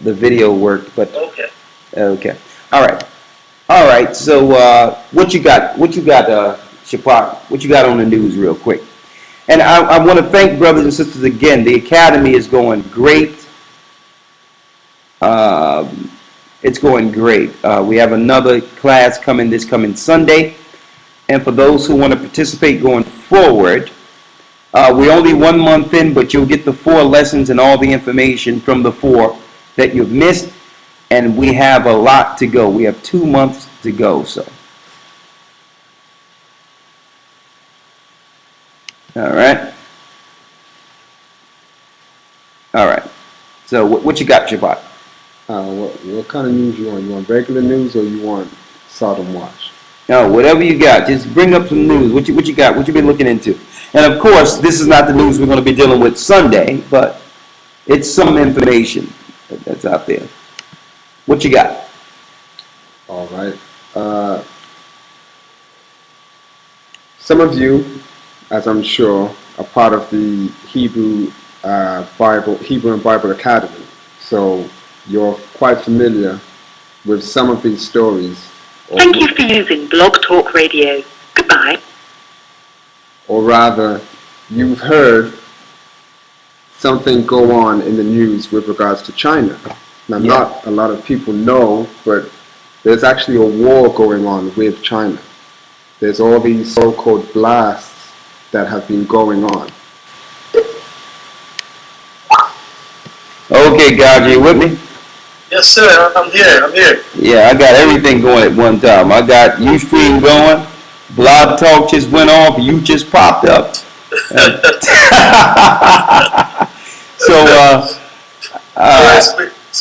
the video worked, but Okay. okay. All right. So what you got? Shapat? What you got on the news, real quick? And I want to thank brothers and sisters again. The academy is going great. It's going great. We have another class this coming Sunday. And for those who want to participate going forward, we're only 1 month in, but you'll get the 4 lessons and all the information from the 4 that you've missed. And we have a lot to go. We have 2 months to go. So, all right. So what you got, Shabbat? What kind of news you want? You want regular news or you want Sodom watch? No, whatever you got. Just bring up some news. What you got? What you been looking into? And of course, this is not the news we're going to be dealing with Sunday, but it's some information that's out there. What you got? All right. Some of you, as I'm sure, are part of the Hebrew and Bible Academy, so you're quite familiar with some of these stories. Thank you for using Blog Talk Radio. Goodbye. Or rather, you've heard something go on in the news with regards to China. Now, not a lot of people know, but there's actually a war going on with China. There's all these so-called blasts that have been going on. Okay, God, you with me? Yes, sir. I'm here. Yeah, I got everything going at one time. I got Ustream going. Blog Talk just went off. You just popped up. So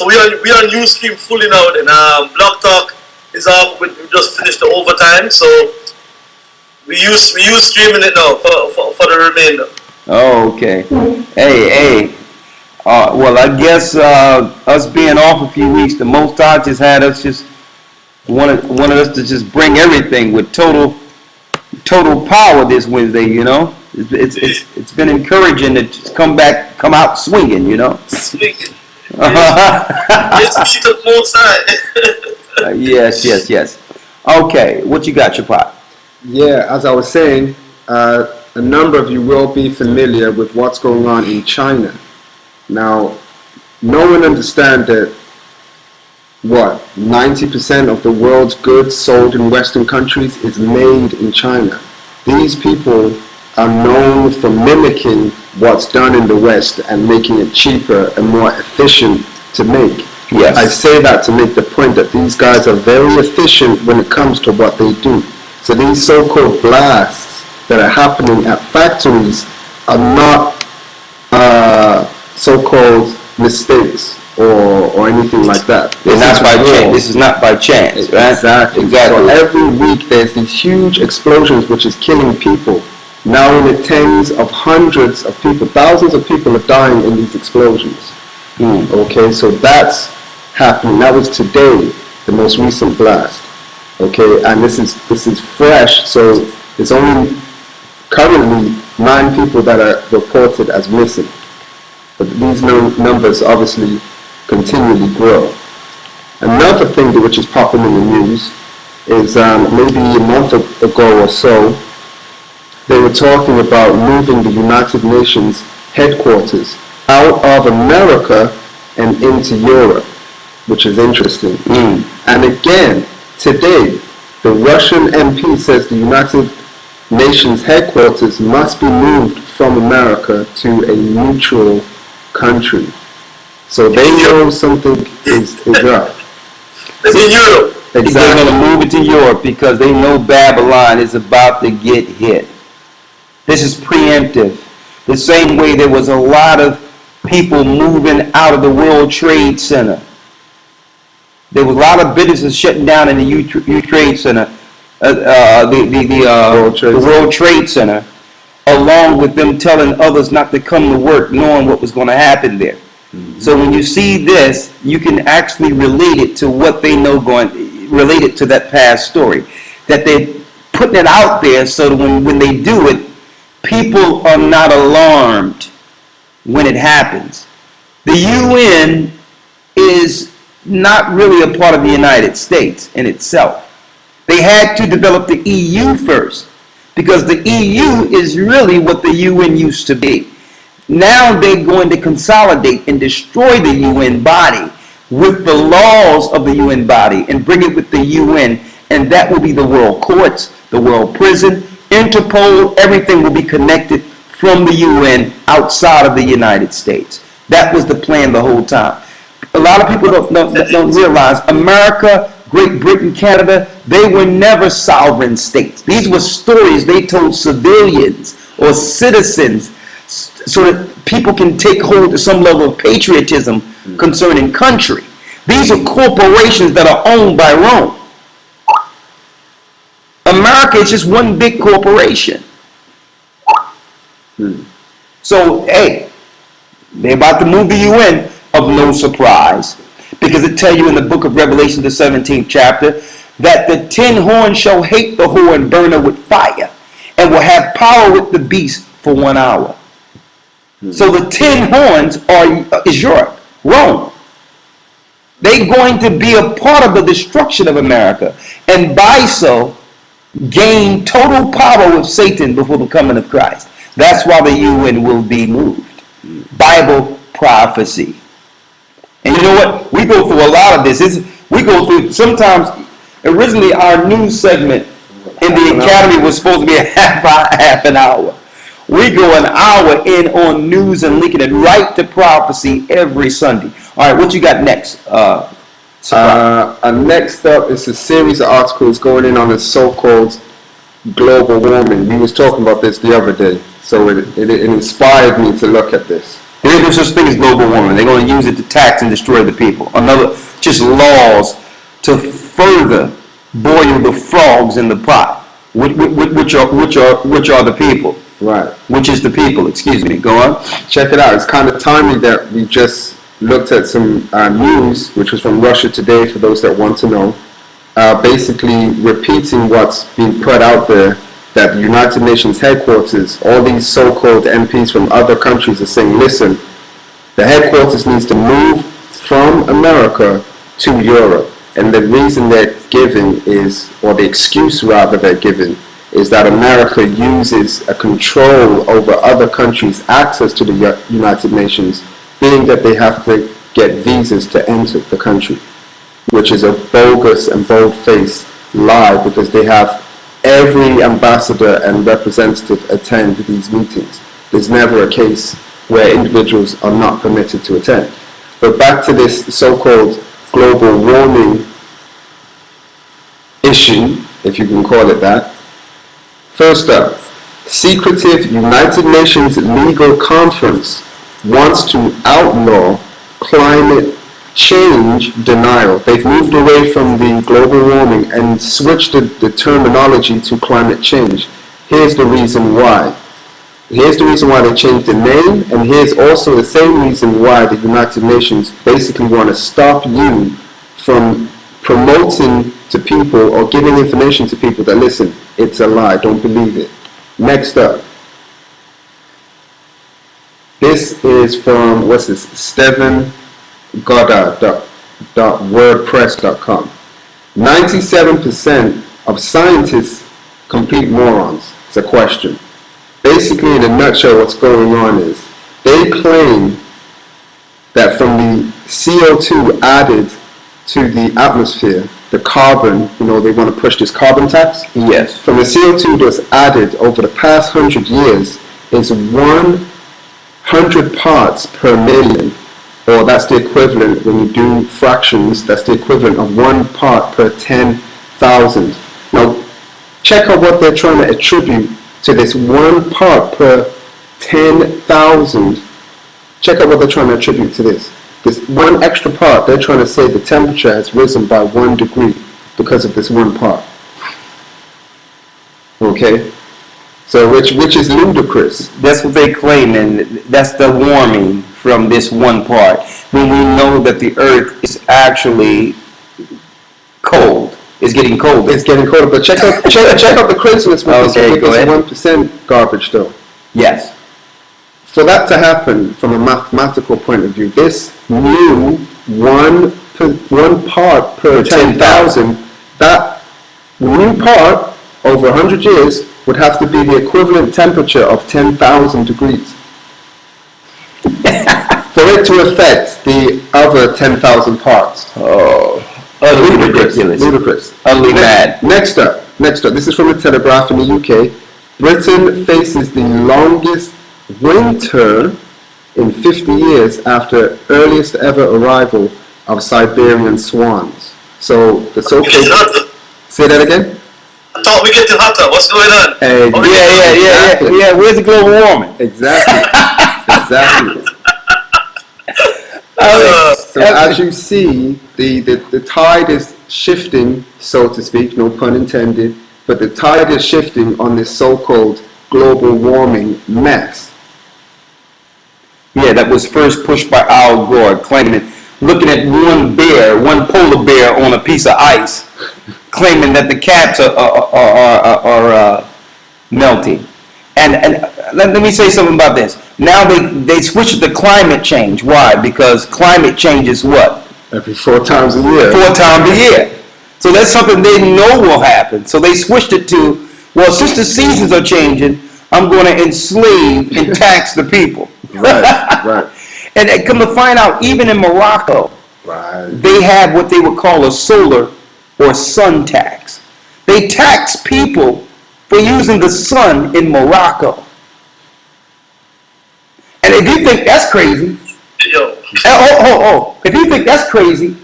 we are Ustream fully now, and Blog Talk is off. We just finished the overtime, so we use streaming it now for the remainder. Oh, okay. Hey. Well, I guess us being off a few weeks, the Most High just had us just wanted us to just bring everything with total power this Wednesday. You know, it's been encouraging to just come out swinging. You know. Swinging. It's me the Most High. Yes. Okay, what you got, Chapat? Yeah, as I was saying, a number of you will be familiar with what's going on in China. Now, no one understands that 90% of the world's goods sold in Western countries is made in China. These people are known for mimicking what's done in the West and making it cheaper and more efficient to make. Yes. I say that to make the point that these guys are very efficient when it comes to what they do. So these so-called blasts that are happening at factories are not so-called mistakes or anything like that. This is not by chance, right? Exactly. So every week there's these huge explosions which is killing people. Now in the tens of hundreds of people, thousands of people are dying in these explosions. Okay, so that's happening. That was today, the most recent blast. Okay, and this is fresh, so there's only currently 9 people that are reported as missing. But these numbers obviously continually grow. Another thing which is popping in the news is maybe a month ago or so, they were talking about moving the United Nations headquarters out of America and into Europe, which is interesting. And again, today, the Russian MP says the United Nations headquarters must be moved from America to a neutral country. So they know something is up. It's in Europe. Exactly. They're going to move it to Europe because they know Babylon is about to get hit. This is preemptive. The same way there was a lot of people moving out of the World Trade Center. There was a lot of businesses shutting down in the U Trade Center, the World Trade Center, along with them telling others not to come to work, knowing what was going to happen there. So when you see this, you can actually relate it to what they know relate it to that past story. That they're putting it out there so that when they do it, people are not alarmed when it happens. The UN is is not really a part of the United States in itself. They had to develop the EU first, because the EU is really what the UN used to be. Now they're going to consolidate and destroy the UN body with the laws of the UN body and bring it with the UN, and that will be the world courts, the world prison, Interpol, everything will be connected from the UN outside of the United States. That was the plan the whole time. A lot of people don't realize America, Great Britain, Canada, they were never sovereign states. These were stories they told civilians or citizens so that people can take hold of some level of patriotism concerning country. These are corporations that are owned by Rome. America is just one big corporation. So, hey, they're about to move the UN, of no surprise, because it tells you in the book of Revelation, the 17th chapter, that the 10 horns shall hate the whore and burn her with fire, and will have power with the beast for 1 hour. So the 10 horns is Europe, Rome. They're going to be a part of the destruction of America, and by so gain total power with Satan before the coming of Christ. That's why the UN will be moved. Bible prophecy. And you know what? We go through a lot of this. We go through, sometimes, originally our news segment in the academy was supposed to be a half an hour. We go an hour in on news and linking it right to prophecy every Sunday. All right, what you got next? And next up is a series of articles going in on the so-called global warming. We was talking about this the other day, so it inspired me to look at this. There is such thing as global warming. They're going to use it to tax and destroy the people. Another, just laws to further boil the frogs in the pot, which are the people. Right. Which is the people, excuse me. Go on. Check it out. It's kind of timely that we just looked at some news, which was from Russia Today, for those that want to know, basically repeating what's being put out there, that the United Nations headquarters, all these so-called MPs from other countries are saying, listen, the headquarters needs to move from America to Europe. And the reason they're giving is, or the excuse rather they're giving, is that America uses a control over other countries' access to the United Nations, being that they have to get visas to enter the country, which is a bogus and bold-faced lie, because they have every ambassador and representative attend these meetings. There's never a case where individuals are not permitted to attend. But back to this so-called global warming issue, if you can call it that. First up, secretive United Nations legal conference wants to outlaw climate change denial. They've moved away from the global warming and switched the terminology to climate change. Here's the reason why. Here's the reason why they changed the name, and here's also the same reason why the United Nations basically want to stop you from promoting to people or giving information to people that, listen, it's a lie, don't believe it. Next up. This is from, what's this, StevenGoddard.wordpress.com. 97% of scientists complete morons. It's a question. Basically, in a nutshell, what's going on is they claim that from the CO2 added to the atmosphere, the carbon, they want to push this carbon tax. Yes. From the CO2 that's added over the past 100 years is 100 parts per million. Or that's the equivalent, when you do fractions, that's the equivalent of 1 part per 10,000. Now, check out what they're trying to attribute to this 1 part per 10,000. Check out what they're trying to attribute to this. This 1 extra part, they're trying to say the temperature has risen by 1 degree because of this 1 part. Okay? So, which is ludicrous. That's what they claim, and that's the warming from this 1 part. When we know that the earth is actually cold. It's getting colder. It's getting colder, but check out the craziness with Okay, go ahead. 1% garbage though. Yes. For that to happen from a mathematical point of view, this new one part per 10,000, that new part over 100 years would have to be the equivalent temperature of 10,000 degrees for it to affect the other 10,000 parts. Oh, utterly ridiculous. Ludicrous. Utterly mad. Next up, this is from the Telegraph in the UK. Britain faces the longest winter in 50 years after earliest ever arrival of Siberian swans. So the so-called... Say that again? I thought we getting hotter. What's going on? Yeah. Where's the global warming? Exactly. Exactly. So as you see, the tide is shifting, so to speak, no pun intended, but the tide is shifting on this so-called global warming mess. Yeah, that was first pushed by Al Gore, claiming, looking at one polar bear on a piece of ice, claiming that the caps are melting. And let me say something about this. Now they switched to climate change. Why? Because climate change is what? Every 4 times a year. 4 times a year. So that's something they know will happen. So they switched it to, well, since the seasons are changing, I'm going to enslave and tax the people. Right. And come to find out, even in Morocco, they have what they would call a solar or sun tax. They tax people for using the sun in Morocco. And if you think that's crazy, if you think that's crazy,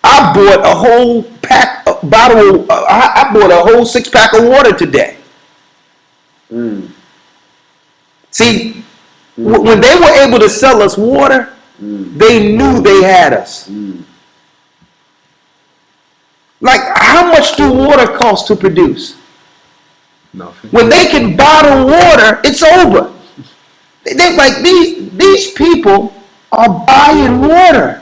I bought a whole I bought a whole 6-pack of water today. See, when they were able to sell us water, they knew they had us. Like, how much do water cost to produce? Nothing. When they can bottle water, it's over. They're like, these people are buying water.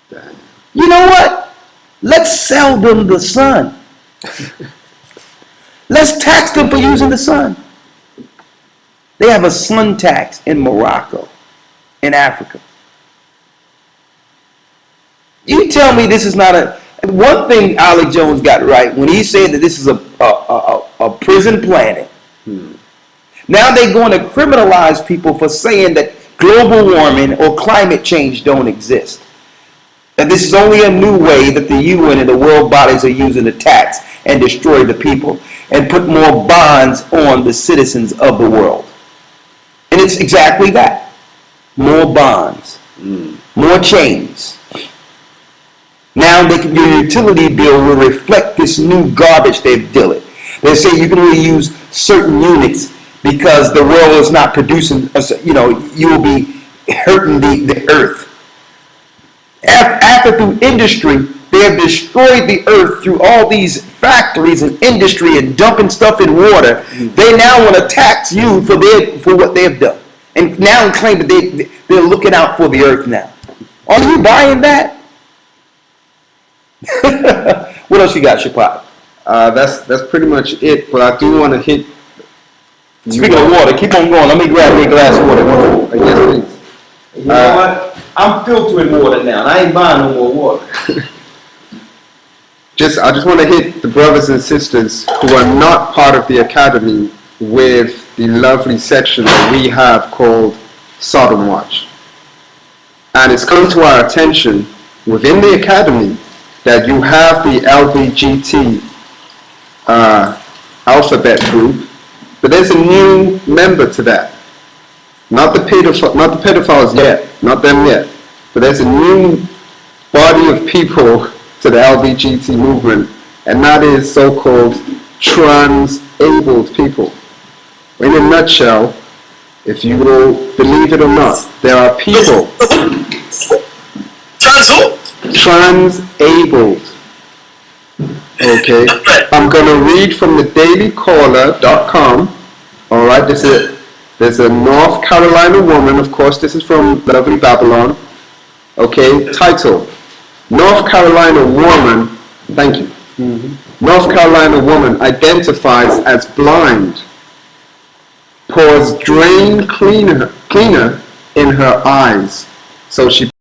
Damn. You know what? Let's sell them the sun. Let's tax them for using the sun. They have a sun tax in Morocco, in Africa. You tell me this is not a... One thing Alec Jones got right when he said that this is a prison planet. Now they're going to criminalize people for saying that global warming or climate change don't exist. That this is only a new way that the UN and the world bodies are using to tax and destroy the people and put more bonds on the citizens of the world. And it's exactly that. More bonds. More chains. Now your utility bill will reflect this new garbage they've dealt. They say you can only use certain units because the world is not producing, you will be hurting the earth. After through industry, they have destroyed the earth through all these factories and industry and dumping stuff in water. They now want to tax you for what they have done. And now claim that they're looking out for the earth now. Are you buying that? What else you got, Shapad? That's pretty much it, but I do want to hit... Speaking of water, keep on going. Let me grab me a glass of water. Yes, please. You know what? I'm filtering water now, and I ain't buying no more water. I just want to hit the brothers and sisters who are not part of the academy with the lovely section that we have called Sodom Watch. And it's come to our attention within the academy that you have the LBGT alphabet group, but there's a new member to that. Not the pedophiles yet, not them yet, but there's a new body of people to the LBGT movement, and that is so-called trans-abled people. In a nutshell, if you will believe it or not, there are people trans-abled. Okay, I'm going to read from the dailycaller.com. All right, there's a North Carolina woman, of course, this is from lovely Babylon. Okay, title, North Carolina woman, thank you. North Carolina woman identifies as blind, pours drain cleaner in her eyes, so she